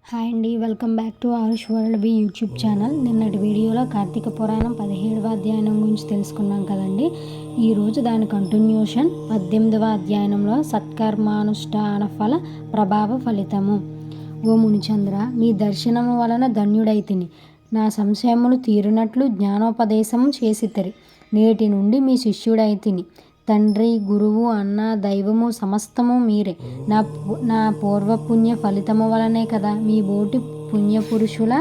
Hi అండి, welcome back to Aarush world B YouTube channel. నిన్నటి వీడియోలో కార్తీక పురాణం 17వ అధ్యాయం గురించి తెలుసుకున్నాం కదండి. ఈరోజు దాని కంటిన్యూషన్ 18వ అధ్యాయంలో సత్కర్మానుష్ఠాన ఫల ప్రభావ ఫలితము. ఓ మునిచంద్ర, మీ దర్శనము వలన ధన్యుడైతిని. నా సంశయములు తీరినట్లు జ్ఞానోపదేశము చేసితిరి. నేటి నుండి మీ శిష్యుడైతిని. తండ్రి, గురువు, అన్న, దైవము సమస్తము మీరే. నా పూర్వపుణ్య ఫలితము వలనే కదా మీ బోటి పుణ్యపురుషుల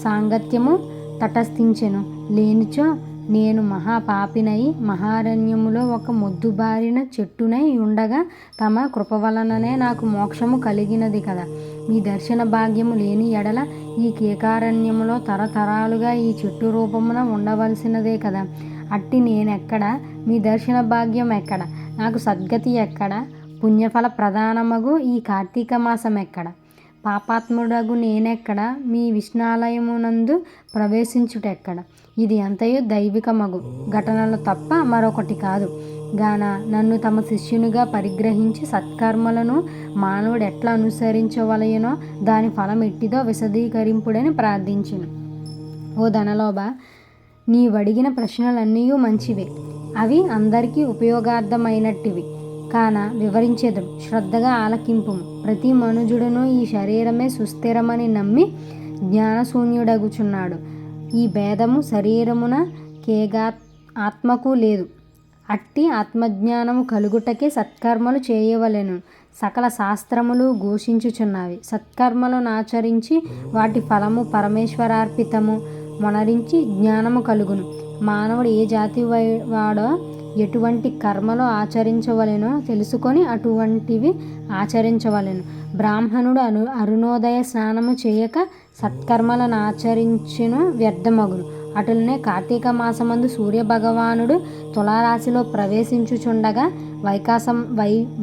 సాంగత్యము తటస్థించెను. లేనిచో నేను మహాపాపినై మహారణ్యములో ఒక మొద్దుబారిన చెట్టునై ఉండగా తమ కృప వలననే నాకు మోక్షము కలిగినది కదా. మీ దర్శన భాగ్యము లేని ఎడల ఈ కేకారణ్యములో తరతరాలుగా ఈ చెట్టు రూపమున ఉండవలసినదే కదా. అట్టి నేనెక్కడ, మీ దర్శన భాగ్యం ఎక్కడ, నాకు సద్గతి ఎక్కడ, పుణ్యఫల ప్రధానమగు ఈ కార్తీక మాసం ఎక్కడ, పాపాత్ముడగు నేనెక్కడ, మీ విష్ణాలయమునందు ప్రవేశించుటెక్కడ. ఇది అంతయు దైవికమగు ఘటనలు తప్ప మరొకటి కాదు గాన నన్ను తమ శిష్యునిగా పరిగ్రహించి సత్కర్మలను మానవుడు ఎట్లా అనుసరించవలయనో దాని ఫలం ఎట్టిదో విశదీకరింపుడని ప్రార్థించెను. ఓ ధనలోభ, నీవడిగిన ప్రశ్నలన్నీ మంచివే. అవి అందరికీ ఉపయోగార్థమైనట్టివి కాన వివరించేదం, శ్రద్ధగా ఆలకింపు. ప్రతి మనుజుడును ఈ శరీరమే సుస్థిరమని నమ్మి జ్ఞానశూన్యుడగుచున్నాడు. ఈ భేదము శరీరమున కేగా ఆత్మకు లేదు. అట్టి ఆత్మజ్ఞానము కలుగుటకే సత్కర్మలు చేయవలెను. సకల శాస్త్రములు ఘోషించుచున్నవి. సత్కర్మలను ఆచరించి వాటి ఫలము పరమేశ్వరార్పితము మొనరించి జ్ఞానము కలుగును. మానవుడు ఏ జాతి వాడో ఎటువంటి కర్మలు ఆచరించవలెనో తెలుసుకొని అటువంటివి ఆచరించవలెను. బ్రాహ్మణుడు అరుణోదయ స్నానము చేయక సత్కర్మలను ఆచరించును వ్యర్థమగును. అటులనే కార్తీక మాసమందు సూర్యభగవానుడు తులారాశిలో ప్రవేశించుచుండగా,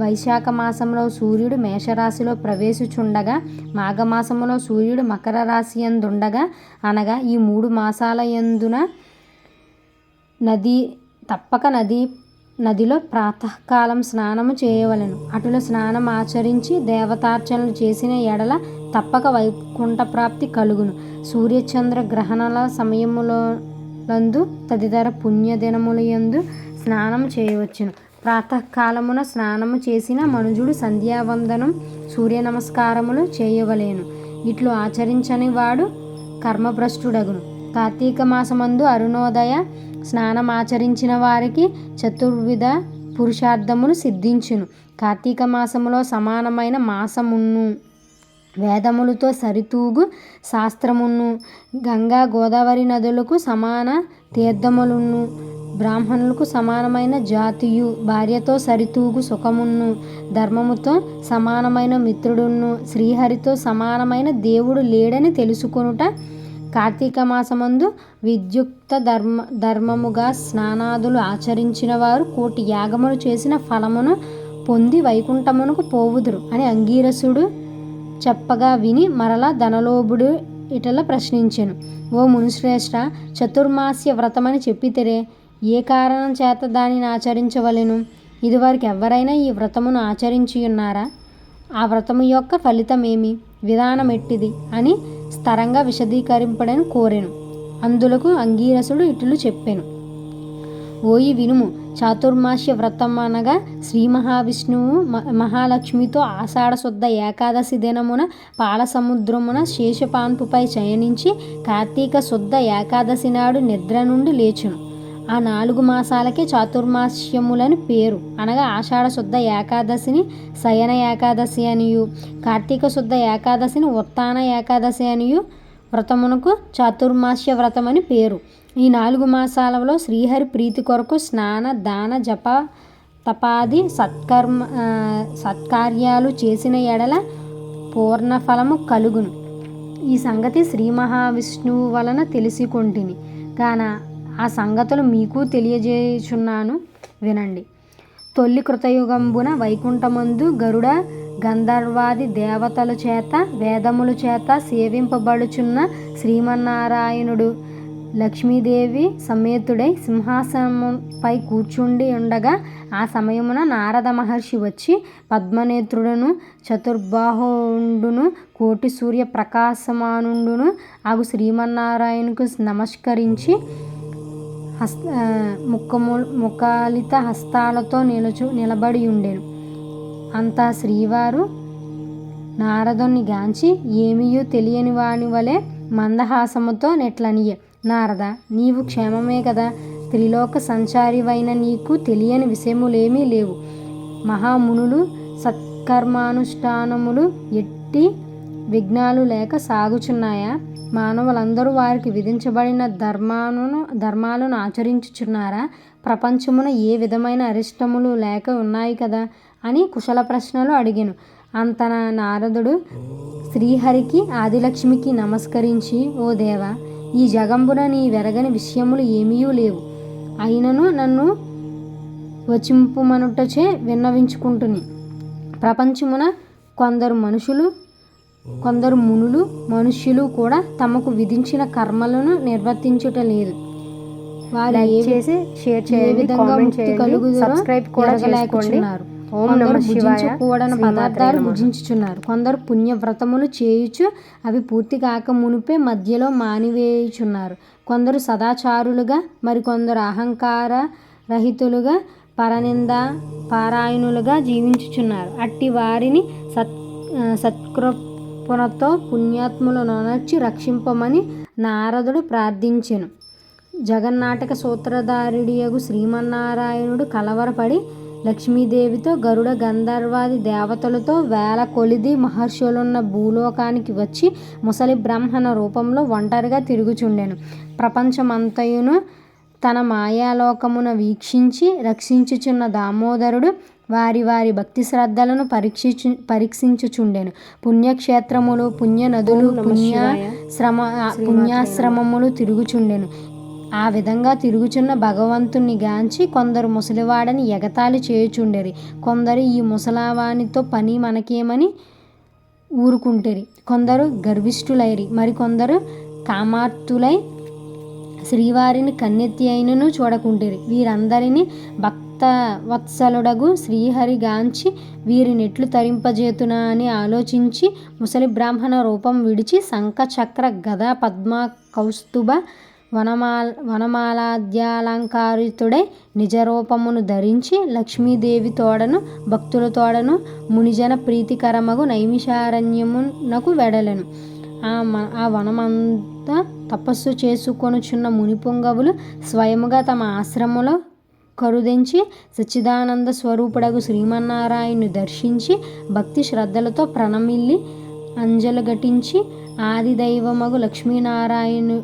వైశాఖ మాసంలో సూర్యుడు మేషరాశిలో ప్రవేశించుండగా, మాఘమాసంలో సూర్యుడు మకర రాశి యందుండగా, అనగా ఈ 3 మాసాల యందున తప్పక నదిలో ప్రాతకాలం స్నానము చేయవలెను. అటుల స్నానం ఆచరించి దేవతార్చనలు చేసిన ఎడల తప్పక వైకుంఠ ప్రాప్తి కలుగును. సూర్యచంద్ర గ్రహణాల సమయములందు తదితర పుణ్యదినములందు స్నానం చేయవచ్చును. ప్రాతకాలమున స్నానము చేసిన మనుజుడు సంధ్యావందనం, సూర్య నమస్కారములు చేయవలేను. ఇట్లు ఆచరించని వాడు కర్మభ్రష్టుడగును. కార్తీక మాసమందు అరుణోదయ స్నానమాచరించిన వారికి చతుర్విధ పురుషార్థములు సిద్ధించును. కార్తీక మాసములో సమానమైన మాసమును, వేదములతో సరితూగు శాస్త్రమును, గంగా గోదావరి నదులకు సమాన తీర్థములను, బ్రాహ్మణులకు సమానమైన జాతియు, భార్యతో సరితూగు సుఖమును, ధర్మముతో సమానమైన మిత్రుడును, శ్రీహరితో సమానమైన దేవుడు లేడని తెలుసుకొనుట. కార్తీక మాసమందు విద్యుక్త ధర్మముగా స్నానాదులు ఆచరించిన వారు 1,000,000 యాగములు చేసిన ఫలమును పొంది వైకుంఠమునకు పోవుదురు అని అంగీరసుడు చెప్పగా విని మరలా ధనలోభుడు ఇటల ప్రశ్నించెను. ఓ మునిశ్రేష్ఠ, చతుర్మాస్య వ్రతమని చెప్పితిరే, ఏ కారణం చేత దానిని ఆచరించవలెను? ఇదివరకు ఎవరైనా ఈ వ్రతమును ఆచరించియున్నారా? ఆ వ్రతము యొక్క ఫలితమేమి, విధానం ఎట్టిది అని స్థిరంగా విశదీకరింపడని కోరెను. అందులకు అంగీరసుడు ఇట్లు చెప్పెను. ఓయి వినుము. చాతుర్మాస్య వ్రతమనగా శ్రీ మహావిష్ణువు మహాలక్ష్మితో ఆషాఢ శుద్ధ ఏకాదశి దినమున పాల సముద్రమున శేషపాన్పుపై శయనించి కార్తీక శుద్ధ ఏకాదశి నాడు నిద్ర నుండి లేచును. ఆ 4 మాసాలకే చాతుర్మాస్యములని పేరు. అనగా ఆషాఢ శుద్ధ ఏకాదశిని శయన ఏకాదశి అనియు, కార్తీక శుద్ధ ఏకాదశిని ఉత్తాన ఏకాదశి అనియు వ్రతమునకు చాతుర్మాస్య వ్రతమని పేరు. ఈ 4 మాసాలలో శ్రీహరి ప్రీతి కొరకు స్నాన, దాన, జప, తపాది సత్కార్యాలు చేసిన ఎడల పూర్ణఫలము కలుగును. ఈ సంగతి శ్రీ మహావిష్ణువు వలన తెలిసికొంటిని గాన ఆ సంగతులు మీకు తెలియజేయుచున్నాను, వినండి. తొల్లి కృతయుగంబున వైకుంఠమందు గరుడ గంధర్వాది దేవతల చేత వేదముల చేత సేవింపబడుచున్న శ్రీమన్నారాయణుడు లక్ష్మీదేవి సమేతుడై సింహాసనంపై కూర్చుండి ఉండగా ఆ సమయమున నారద మహర్షి వచ్చి పద్మనేత్రుడును చతుర్బాహుండును కోటి సూర్య ప్రకాశమానుండును అగు శ్రీమన్నారాయణకు నమస్కరించి ముఖాలిత హస్తాలతో నిలబడి ఉండెను. అంతా శ్రీవారు నారదుని గాంచి ఏమీయూ తెలియని వాని వలె మందహాసముతో నెట్లనియే, నారద, నీవు క్షేమమే కదా? త్రిలోక సంచారివైన నీకు తెలియని విషయములేమీ లేవు. మహామునులు సత్కర్మానుష్ఠానములు ఎట్టి విఘ్నాలు లేక సాగుచున్నాయా? మానవులందరూ వారికి విధించబడిన ధర్మాలను ఆచరించుచున్నారా? ప్రపంచమున ఏ విధమైన అరిష్టములు లేక ఉన్నాయి కదా అని కుశల ప్రశ్నలు అడిగాను. అంతన నారదుడు శ్రీహరికి ఆదిలక్ష్మికి నమస్కరించి, ఓ దేవ, ఈ జగంబున నీ వెరగని విషయములు ఏమీయూ లేవు. అయినను నన్ను వచింపుమనుటచే విన్నవించుకుంటుని. ప్రపంచమున కొందరు మునులు మనుష్యులు కూడా తమకు విధించిన కర్మలను నిర్వర్తించుట లేదు. వారు ఏ విధంగా ముక్తి కలుగుదరో ఎరగలేకుచున్నారు. కొందరు భుజించకూడని పదార్థాలు భుజించుచున్నారు. కొందరు పుణ్యవ్రతములు చేయుచు అవి పూర్తి కాక మునిపే మధ్యలో మానివేయుచున్నారు. కొందరు సదాచారులుగా, మరికొందరు అహంకార రహితులుగా, పరనింద పారాయణులుగా జీవించుచున్నారు. అట్టి వారిని సత్కృపణతో పుణ్యాత్ములను నొనర్చి రక్షింపమని నారదుడు ప్రార్థించెను. జగన్నాటక సూత్రధారుడియగు శ్రీమన్నారాయణుడు కలవరపడి లక్ష్మీదేవితో గరుడ గంధర్వాది దేవతలతో వేల కొలిది మహర్షులున్న భూలోకానికి వచ్చి ముసలి బ్రాహ్మణ రూపంలో ఒంటరిగా తిరుగుచుండెను. ప్రపంచమంతయును తన మాయాలోకమున వీక్షించి రక్షించుచున్న దామోదరుడు వారి వారి భక్తి శ్రద్ధలను పరీక్షించుచుండెను. పుణ్యక్షేత్రములు, పుణ్యనదులు, పుణ్యాశ్రమములు తిరుగుచుండెను. ఆ విధంగా తిరుగుచున్న భగవంతుని గాంచి కొందరు ముసలివాడని ఎగతాళి చేయుచుండెరి. కొందరు ఈ ముసలావానితో పని మనకేమని ఊరుకుంటేరి. కొందరు గర్విష్ఠులైరి. మరికొందరు కామార్తులై శ్రీవారిని కన్నెత్తి అయినను చూడకుంటేరి. వీరందరినీ భక్తవత్సలుడగు శ్రీహరి గాంచి వీరినెట్లు తరింపజేతునా అని ఆలోచించి ముసలి బ్రాహ్మణ రూపం విడిచి శంఖ చక్ర గద పద్మ కౌస్తుభ వనమాలాద్యాలంకారితుడై నిజరూపమును ధరించి లక్ష్మీదేవి తోడను భక్తుల తోడను మునిజన ప్రీతికరమగు నైమిషారణ్యమునకు వెడలెను. ఆ వనమంతా తపస్సు చేసుకొనుచున్న మునిపుంగవులు స్వయముగా తమ ఆశ్రమంలో కరుదెంచి సచ్చిదానంద స్వరూపుడగు శ్రీమన్నారాయణ్ణి దర్శించి భక్తి శ్రద్ధలతో ప్రణమిల్లి అంజలు ఘటించి ఆదిదైవమగు లక్ష్మీనారాయణు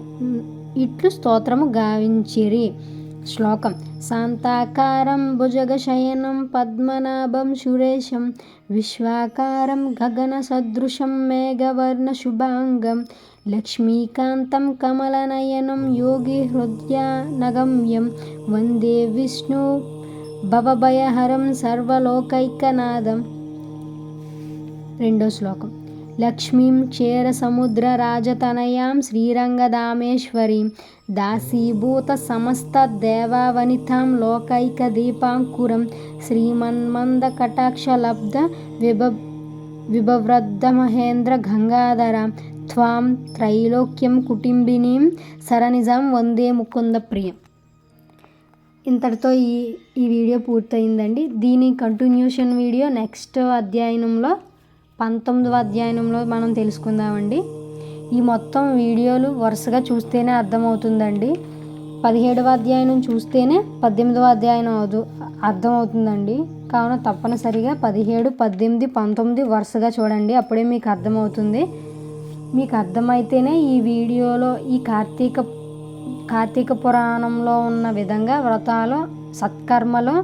ఇట్లు స్తోత్రము గావించిరి. శ్లోకం. శాంతాకారం భుజగశయనం పద్మనాభం సురేశం విశ్వాకారం గగన సదృశం మేఘవర్ణ శుభాంగం లక్ష్మీకాంతం కమలనయనం యోగి హృదయానగమ్యం వందే విష్ణు భవభయహరం సర్వలోకైకనాథం. రెండో శ్లోకం. లక్ష్మీం క్షీరసముద్రరాజతనయాం శ్రీరంగదామేశ్వరీం దాసీభూత సమస్త దేవావనితాం లోకైకదీపాంకురం శ్రీమన్మందకటాక్షలబ్ధ విభవృద్ధ మహేంద్ర గంగాధరాం త్వాం త్రైలోక్యం కుటుంబినీం సరనిజాం వందే ముకుంద ప్రియం. ఇంతటితో ఈ వీడియో పూర్తయిందండి. దీని కంటిన్యూషన్ వీడియో నెక్స్ట్ అధ్యాయంలో 19వ అధ్యాయంలో మనం తెలుసుకుందామండి. ఈ మొత్తం వీడియోలు వరుసగా చూస్తేనే అర్థమవుతుందండి. 17వ అధ్యాయం చూస్తేనే 18వ అధ్యాయం అర్థమవుతుందండి. కావున తప్పనిసరిగా 17, 18, 19 వరుసగా చూడండి. అప్పుడే మీకు అర్థమవుతుంది. మీకు అర్థమైతేనే ఈ వీడియోలో ఈ కార్తీక పురాణంలో ఉన్న విధంగా వ్రతాలు సత్కర్మలు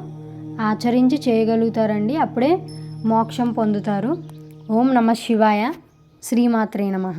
ఆచరించి చేయగలుగుతారండి. అప్పుడే మోక్షం పొందుతారు. ఓం నమః శివాయ. శ్రీమాత్రే నమః.